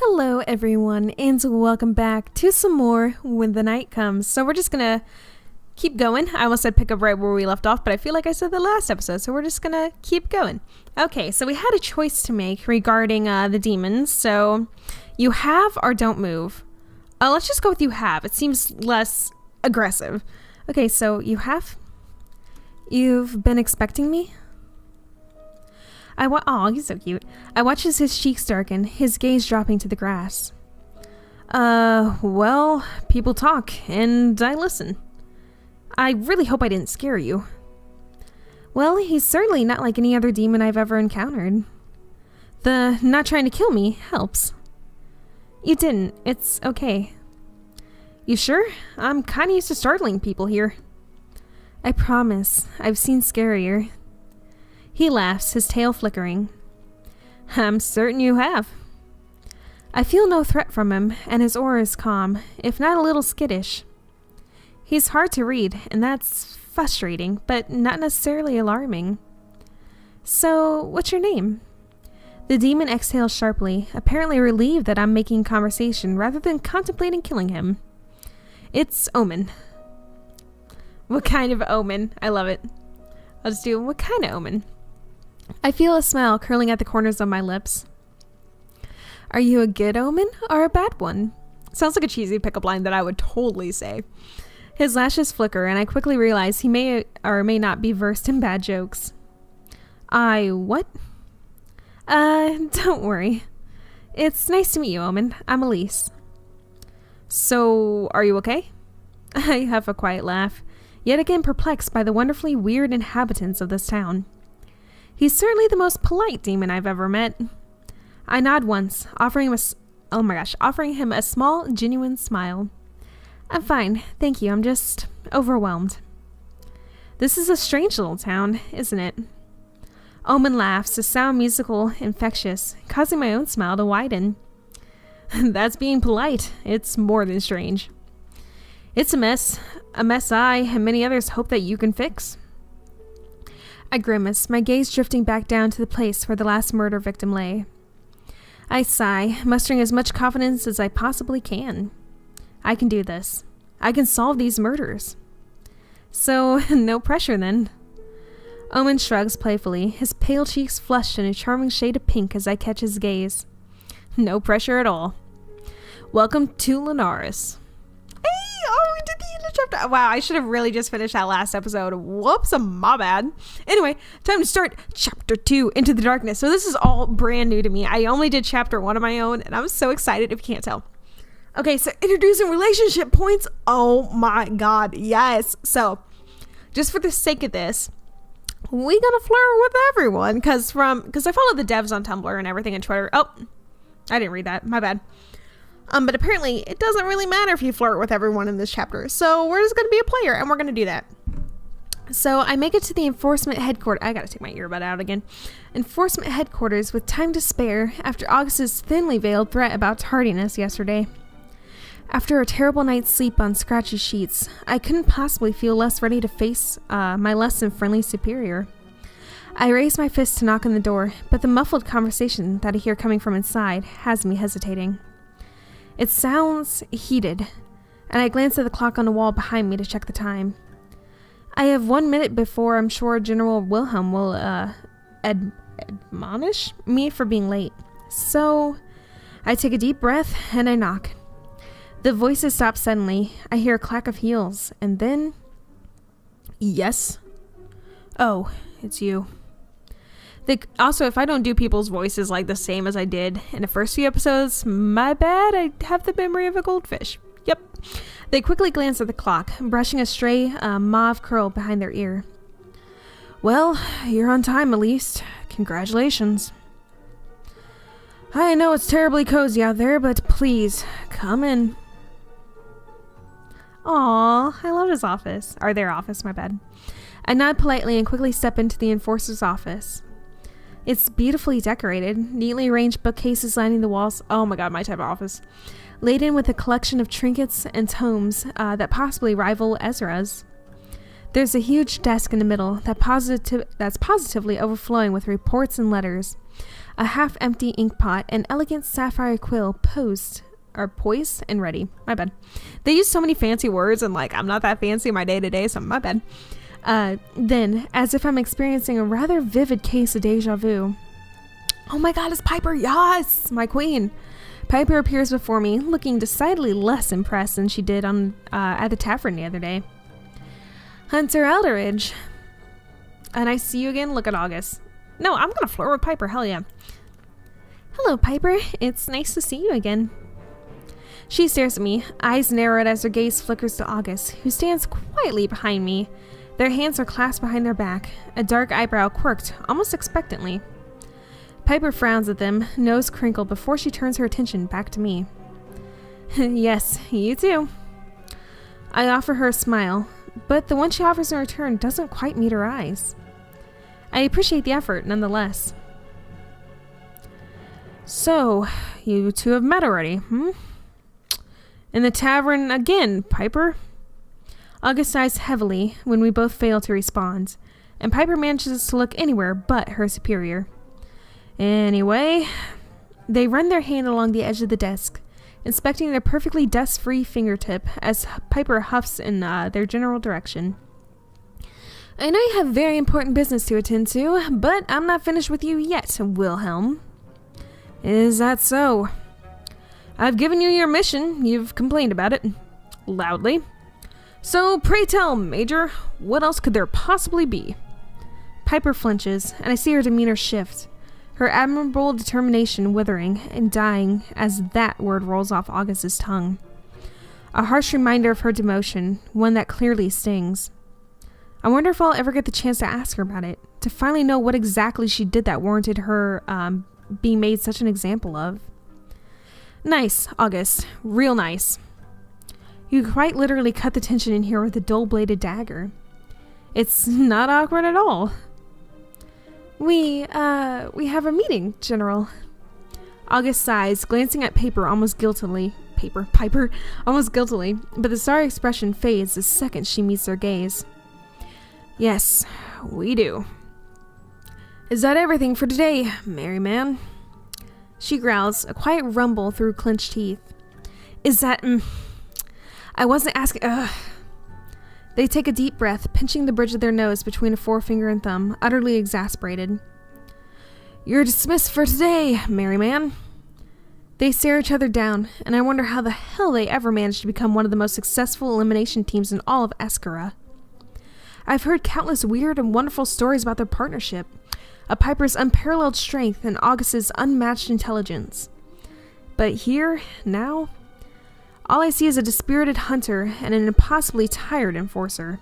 Hello everyone, and welcome back to some more When the Night Comes. So we're just gonna keep going. I almost said pick up right where we left off, but I feel like I said the last episode, so we're just gonna keep going. Okay, so we had a choice to make regarding the demons. So you have or don't move. Let's just go with you have. It seems less aggressive. Okay, so you have. You've been expecting me? Oh, he's so cute. I watch as his cheeks darken, his gaze dropping to the grass. Well, people talk, and I listen. I really hope I didn't scare you. Well, he's certainly not like any other demon I've ever encountered. The not trying to kill me helps. You didn't. It's okay. You sure? I'm kinda used to startling people here. I promise. I've seen scarier. He laughs, his tail flickering. I'm certain you have. I feel no threat from him, and his aura is calm, if not a little skittish. He's hard to read, and that's frustrating, but not necessarily alarming. So, what's your name? The demon exhales sharply, apparently relieved that I'm making conversation rather than contemplating killing him. It's Omen. What kind of omen? I love it. I'll just do what kind of omen? I feel a smile curling at the corners of my lips. Are you a good omen or a bad one? Sounds like a cheesy pickup line that I would totally say. His lashes flicker, and I quickly realize he may or may not be versed in bad jokes. What? Don't worry. It's nice to meet you, Omen. I'm Elise. So, are you okay? I have a quiet laugh, yet again perplexed by the wonderfully weird inhabitants of this town. He's certainly the most polite demon I've ever met. I nod once, offering him a small, genuine smile. I'm fine, thank you. I'm just overwhelmed. This is a strange little town, isn't it? Omen laughs, a sound musical, infectious, causing my own smile to widen. That's being polite. It's more than strange. It's a mess I and many others hope that you can fix. I grimace, my gaze drifting back down to the place where the last murder victim lay. I sigh, mustering as much confidence as I possibly can. I can do this. I can solve these murders. So, no pressure then. Omen shrugs playfully, his pale cheeks flushed in a charming shade of pink as I catch his gaze. No pressure at all. Welcome to Linares. We did the end of chapter. Wow, I should have really just finished that last episode. Whoops, my bad. Anyway, time to start chapter 2, Into the Darkness. So this is all brand new to me. I only did chapter 1 on my own, and I'm so excited if you can't tell. Okay, so introducing relationship points. Oh my god, yes. So, just for the sake of this, we gonna flirt with everyone, because I follow the devs on Tumblr and everything and Twitter. Oh, I didn't read that. My bad. But apparently it doesn't really matter if you flirt with everyone in this chapter. So we're just going to be a player, and we're going to do that. So I make it to the enforcement headquarters. I got to take my earbud out again. Enforcement headquarters with time to spare after August's thinly veiled threat about tardiness yesterday. After a terrible night's sleep on scratchy sheets, I couldn't possibly feel less ready to face my less than friendly superior. I raise my fist to knock on the door, but the muffled conversation that I hear coming from inside has me hesitating. It sounds heated, and I glance at the clock on the wall behind me to check the time. I have 1 minute before I'm sure General Wilhelm will admonish me for being late. So, I take a deep breath and I knock. The voices stop suddenly. I hear a clack of heels, and then... Yes? Oh, it's you. Also, if I don't do people's voices like the same as I did in the first few episodes, my bad, I have the memory of a goldfish. Yep. They quickly glance at the clock, brushing a stray mauve curl behind their ear. Well, you're on time at least. Congratulations. I know it's terribly cozy out there, but please, come in. Aw, I love his office. Or their office, my bad. I nod politely and quickly step into the enforcer's office. It's beautifully decorated, neatly arranged bookcases lining the walls. Oh my god, my type of office. Laden with a collection of trinkets and tomes that possibly rival Ezra's. There's a huge desk in the middle that's positively overflowing with reports and letters, a half-empty ink pot, and elegant sapphire quill poised and ready. My bad. They use so many fancy words, and I'm not that fancy in my day-to-day, so my bad. Then, as if I'm experiencing a rather vivid case of deja vu. Oh my god, it's Piper! Yes! My queen! Piper appears before me, looking decidedly less impressed than she did at the tavern the other day. Hunter Elderidge. And I see you again? Look at August. No, I'm gonna flirt with Piper, hell yeah. Hello, Piper. It's nice to see you again. She stares at me, eyes narrowed as her gaze flickers to August, who stands quietly behind me. Their hands are clasped behind their back, a dark eyebrow quirked, almost expectantly. Piper frowns at them, nose crinkled before she turns her attention back to me. Yes, you too. I offer her a smile, but the one she offers in return doesn't quite meet her eyes. I appreciate the effort, nonetheless. So, you two have met already, hmm? In the tavern again, Piper? August sighs heavily when we both fail to respond, and Piper manages to look anywhere but her superior. Anyway, they run their hand along the edge of the desk, inspecting their perfectly dust-free fingertip as Piper huffs in their general direction. I know you have very important business to attend to, but I'm not finished with you yet, Wilhelm. Is that so? I've given you your mission. You've complained about it. Loudly. So, pray tell, Major, what else could there possibly be? Piper flinches, and I see her demeanor shift, her admirable determination withering and dying as that word rolls off August's tongue. A harsh reminder of her demotion, one that clearly stings. I wonder if I'll ever get the chance to ask her about it, to finally know what exactly she did that warranted her being made such an example of. Nice, August. Real nice. You quite literally cut the tension in here with a dull-bladed dagger. It's not awkward at all. We have a meeting, General. August sighs, glancing at Piper almost guiltily. Piper, almost guiltily, but the sorry expression fades the second she meets their gaze. Yes, we do. Is that everything for today, merry man? She growls, a quiet rumble through clenched teeth. Is that... I wasn't asking... They take a deep breath, pinching the bridge of their nose between a forefinger and thumb, utterly exasperated. You're dismissed for today, merry man. They stare each other down, and I wonder how the hell they ever managed to become one of the most successful elimination teams in all of Eskara. I've heard countless weird and wonderful stories about their partnership, of Piper's unparalleled strength and August's unmatched intelligence. But here, now, all I see is a dispirited hunter and an impossibly tired enforcer.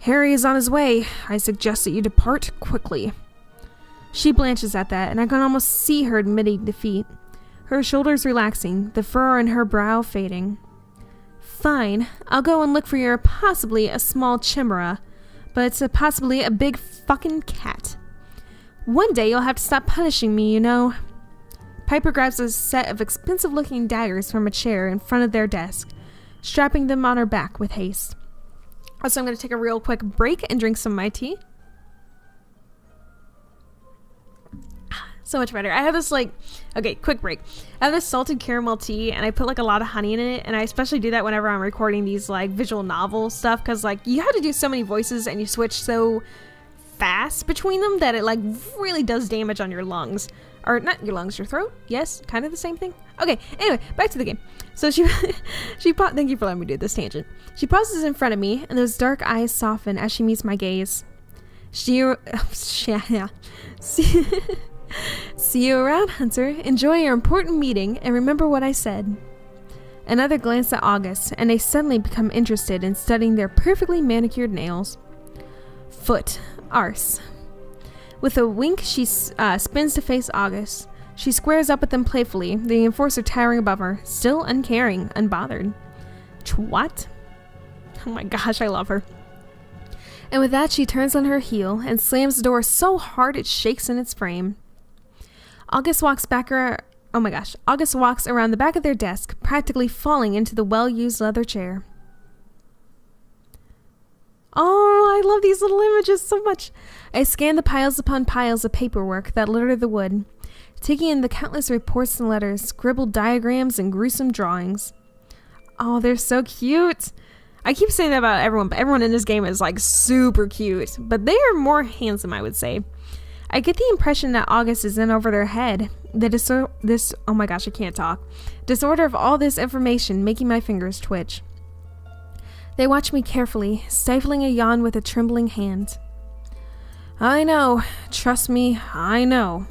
Harry is on his way. I suggest that you depart quickly. She blanches at that, and I can almost see her admitting defeat, her shoulders relaxing, the fur on her brow fading. Fine, I'll go and look for your possibly a small chimera, but it's possibly a big fucking cat. One day you'll have to stop punishing me, you know. Piper grabs a set of expensive-looking daggers from a chair in front of their desk, strapping them on her back with haste. Also, I'm going to take a real quick break and drink some of my tea. So much better. I have this okay, quick break. I have this salted caramel tea, and I put a lot of honey in it, and I especially do that whenever I'm recording these visual novel stuff, because you have to do so many voices and you switch so fast between them that it really does damage on your lungs. Or not your lungs, your throat? Yes, kind of the same thing. Okay, anyway, back to the game. So thank you for letting me do this tangent. She pauses in front of me, and those dark eyes soften as she meets my gaze. See you around, Hunter. Enjoy your important meeting, and remember what I said. Another glance at August, and they suddenly become interested in studying their perfectly manicured nails. Foot. Arse. With a wink, she spins to face August. She squares up at them playfully, the enforcer towering above her, still uncaring, unbothered. Twat? Oh my gosh, I love her. And with that, she turns on her heel and slams the door so hard it shakes in its frame. August walks around the back of their desk, practically falling into the well-used leather chair. Oh, I love these little images so much. I scan the piles upon piles of paperwork that litter the wood, taking in the countless reports and letters, scribbled diagrams, and gruesome drawings. Oh, they're so cute. I keep saying that about everyone, but everyone in this game is like super cute. But they are more handsome, I would say. I get the impression that August is in over their head. Oh my gosh, I can't talk. Disorder of all this information making my fingers twitch. They watch me carefully, stifling a yawn with a trembling hand. I know. Trust me, I know.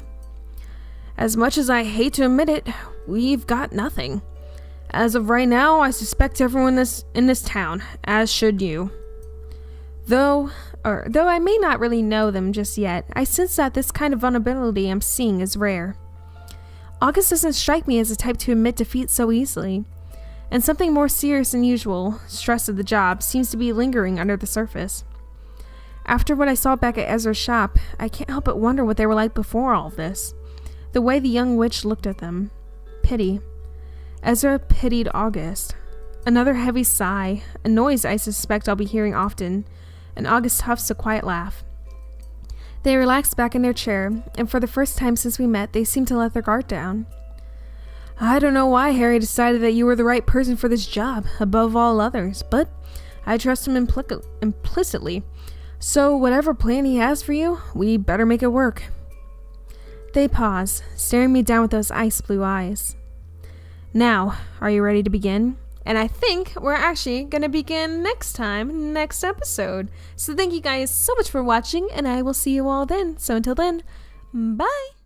As much as I hate to admit it, we've got nothing. As of right now, I suspect everyone in this town, as should you. Though I may not really know them just yet, I sense that this kind of vulnerability I'm seeing is rare. August doesn't strike me as the type to admit defeat so easily. And something more serious than usual, stress of the job, seems to be lingering under the surface. After what I saw back at Ezra's shop, I can't help but wonder what they were like before all this. The way the young witch looked at them. Pity. Ezra pitied August. Another heavy sigh, a noise I suspect I'll be hearing often, and August huffs a quiet laugh. They relaxed back in their chair, and for the first time since we met, they seemed to let their guard down. I don't know why Harry decided that you were the right person for this job, above all others, but I trust him implicitly. So whatever plan he has for you, we better make it work. They pause, staring me down with those ice blue eyes. Now, are you ready to begin? And I think we're actually going to begin next episode. So thank you guys so much for watching, and I will see you all then. So until then, bye!